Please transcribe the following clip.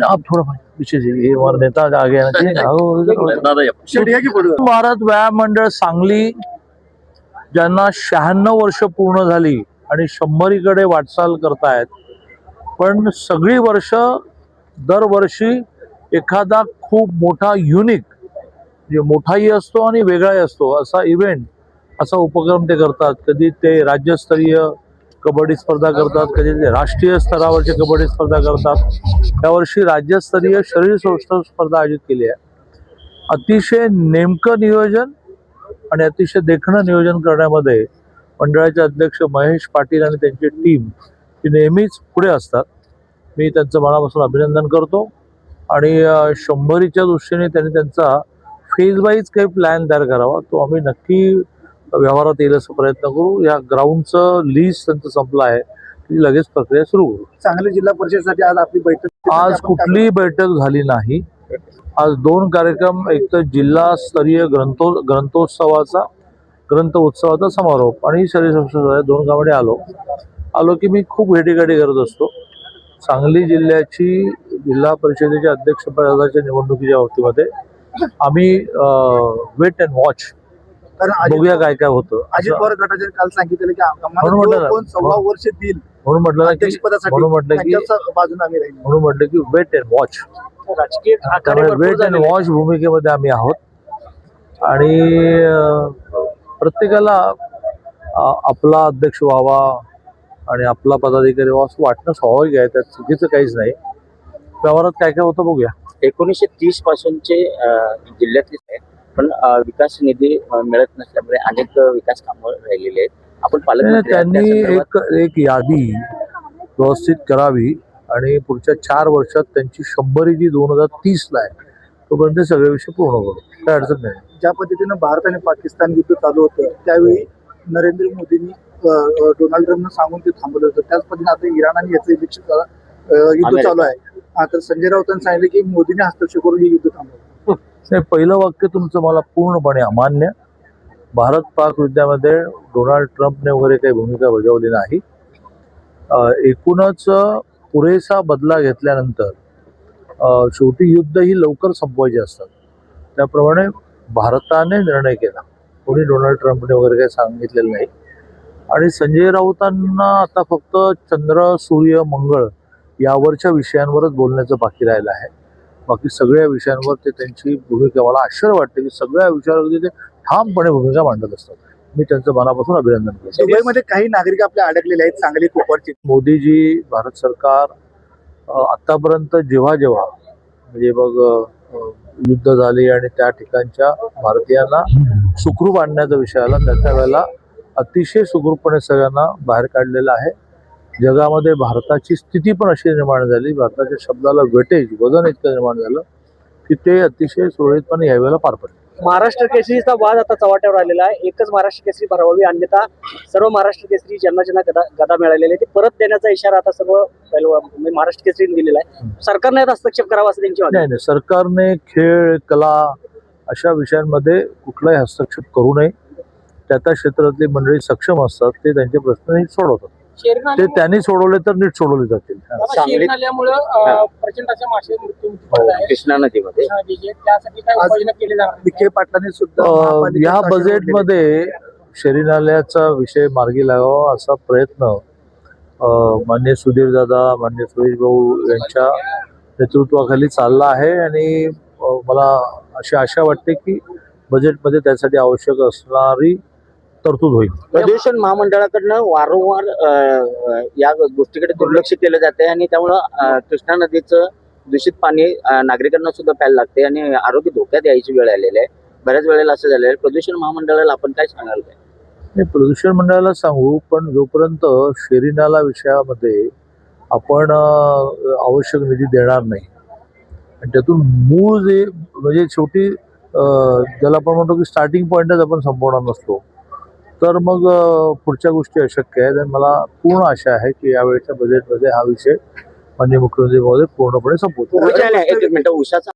आप थोड़ा पीछे ये हमारा नेता आगे आना चाहिए। भारत व्यायाम मंडळ सांगली ज्यांना 96 वर्ष पूर्ण झाली आणि 100कडे वाटचाल करतायत, पण सगळी वर्ष दरवर्षी एखादा खूप मोठा युनिक जे मोठाही असतो आणि वेगळाही असतो असा इव्हेंट, असा उपक्रम ते करतात. कधी ते राज्यस्तरीय कबड्डी स्पर्धा करतात, कधी ते राष्ट्रीय स्तरावरची कबड्डी स्पर्धा करतात. यावर्षी राज्यस्तरीय शरीर सौष्ठव स्पर्धा आयोजित केली आहे. अतिशय नेमकं नियोजन आणि अतिशय देखणं नियोजन करण्यामध्ये मंडळाचे अध्यक्ष महेश पाटील आणि त्यांची टीम ती नेहमीच पुढे असतात. मी त्यांचं मनापासून अभिनंदन करतो आणि 100च्या दृष्टीने त्यांनी त्यांचा फेज वाईज काही प्लॅन तयार करावा, तो आम्ही नक्की व्यवहारात येईल असं प्रयत्न करू. या ग्राउंडचं लिस्ट त्यांचं संपलं आहे, ती लगेच प्रक्रिया सुरू करू. सांगली जिल्हा परिषदेसाठी आज आपली बैठक, आज कुठलीही बैठक झाली नाही. आज 2 कार्यक्रम, एक तर जिल्हास्तरीय ग्रंथ उत्सवाचा समारोप आणि शरीर संस्था, 2 कामाने आलो की मी खूप भेटीगाठी करत असतो. सांगली जिल्ह्याची जिल्हा परिषदेच्या अध्यक्षपदाच्या निवडणुकीच्या बाबतीमध्ये आम्ही वेट अँड वॉच बघूया काय काय होतं. अजित पवार गटाचे काल सांगितलं की म्हणून म्हटलं 16 वर्ष देईल, म्हणून म्हटलं की बाजूने की wait and watch, wait and watch भूमिकेमध्ये आम्ही आहोत आणि प्रत्येकाला आपला अध्यक्ष व्हावा आणि आपला पदाधिकारी व्हावा असं वाटणं स्वाभाविक आहे, त्यात चुकीचं काहीच नाही. व्यवहारात काय काय होतं बघूया. 1930 पासूनचे जिल्ह्यातले आहेत, पण विकास निधी मिळत नसल्यामुळे अनेक विकास कामं राहिलेले आहेत. आपण त्यांनी एक यादी व्यवस्थित करावी आणि पुढच्या 4 वर्षात त्यांची 100 जी 2030ला आहे तोपर्यंत सगळे विषय पूर्ण करू, काय अडचण नाही. ज्या पद्धतीनं भारत आणि पाकिस्तान युद्ध चालू होतं त्यावेळी नरेंद्र मोदींनी डोनाल्ड ट्रम्पनं सांगून ते थांबवलं होतं. त्याच पद्धतीने आता इराण आणि याचं युद्ध चालू आहे. तर संजय राऊतांनी सांगितलं की मोदीने हस्तक्षेप करून हे युद्ध थांबवलं. पहिलं वाक्य तुमचं मला पूर्णपणे अमान्य. भारत पाक युद्धामध्ये डोनाल्ड ट्रम्पने वगैरे काही भूमिका बजावली नाही. एकूणच पुरेसा बदला घेतल्यानंतर शेवटी युद्ध ही लवकर संपवायची असतात, त्याप्रमाणे भारताने निर्णय केला. कोणी डोनाल्ड ट्रम्पने वगैरे काही सांगितलेलं नाही. आणि संजय राऊतांना आता फक्त चंद्र, सूर्य, मंगळ यावरच्या विषयांवरच बोलण्याचं बाकी राहिलं आहे. बाकी सगळ्या विषयांवर ते त्यांची भूमिका, मला आश्चर्य वाटते की सगळ्या विषयावर ते ठामपणे भूमिका मांडत असतात. मी त्यांचं मनापासून अभिनंदन करतो. दुबईमध्ये काही नागरिक आपले अडकलेले आहेत, सांगली कोपरचे. मोदीजी, भारत सरकार आतापर्यंत जेव्हा म्हणजे मग युद्ध झाले आणि त्या ठिकाणच्या भारतीयांना सुखरूप आणण्याचा विषय आला, त्या वेळेला अतिशय सुखरूपपणे सगळ्यांना बाहेर काढलेलं आहे. जगामध्ये भारताची स्थिती पण अशी निर्माण झाली, भारताच्या शब्दाला वेटेज, वजन इतकं निर्माण झालं की ते अतिशय सुरळीतपणे यावेळेला पार पडले. महाराष्ट्र केसरीचा वाद आता चव्हाट्यावर आलेला आहे. एकच महाराष्ट्र केसरी भरवावी, अन्यथा सर्व महाराष्ट्र केसरी ज्यांना गदा मिळालेले ते परत देण्याचा इशारा आता सर्व महाराष्ट्र केसरीने दिलेला आहे. सरकारने हस्तक्षेप करावा असं त्यांची मागणी. नाही, सरकारने खेळ, कला अशा विषयांमध्ये कुठलाही हस्तक्षेप करू नये. त्या क्षेत्रातली मंडळी सक्षम असतात, ते त्यांचे प्रश्न नीट सोडवतात. ते त्यांनी सोडवले तर नीट सोडवले जातील. कृष्णा नदीमध्ये विखे पाटलांनी सुद्धा या बजेटमध्ये शेरी नाल्याचा विषय मार्गी लागावा असा प्रयत्न माननीय सुधीर दादा, माननीय सुरेश भाऊ यांच्या नेतृत्वाखाली चालला आहे आणि मला अशी आशा वाटते की बजेटमध्ये त्यासाठी आवश्यक असणारी तरतूद होईल. प्रदूषण महामंडळाकडनं वारंवार या गोष्टीकडे दुर्लक्ष केलं जाते आणि त्यामुळं कृष्णा नदीचं दूषित पाणी नागरिकांना सुद्धा प्यायला लागते आणि आरोग्य धोक्यात यायची वेळ आलेली आहे. बऱ्याच वेळेला असं झालेलं आहे. प्रदूषण महामंडळाला आपण काय सांगाल? नाही, प्रदूषण मंडळाला सांगू, पण जोपर्यंत शेरी नाला विषयामध्ये आपण आवश्यक निधी देणार नाही आणि त्यातून मूळ जे म्हणजे शेवटी ज्याला आपण म्हणतो की स्टार्टिंग पॉईंटच आपण संपवणार नसतो तर मग पुढच्या गोष्टी अशक्य आहेत. आणि मला पूर्ण आशा आहे की यावेळेच्या बजेटमध्ये हा विषय माननीय मुख्यमंत्री महोदय पूर्णपणे संपवतील. एक मिनिट, उषाचा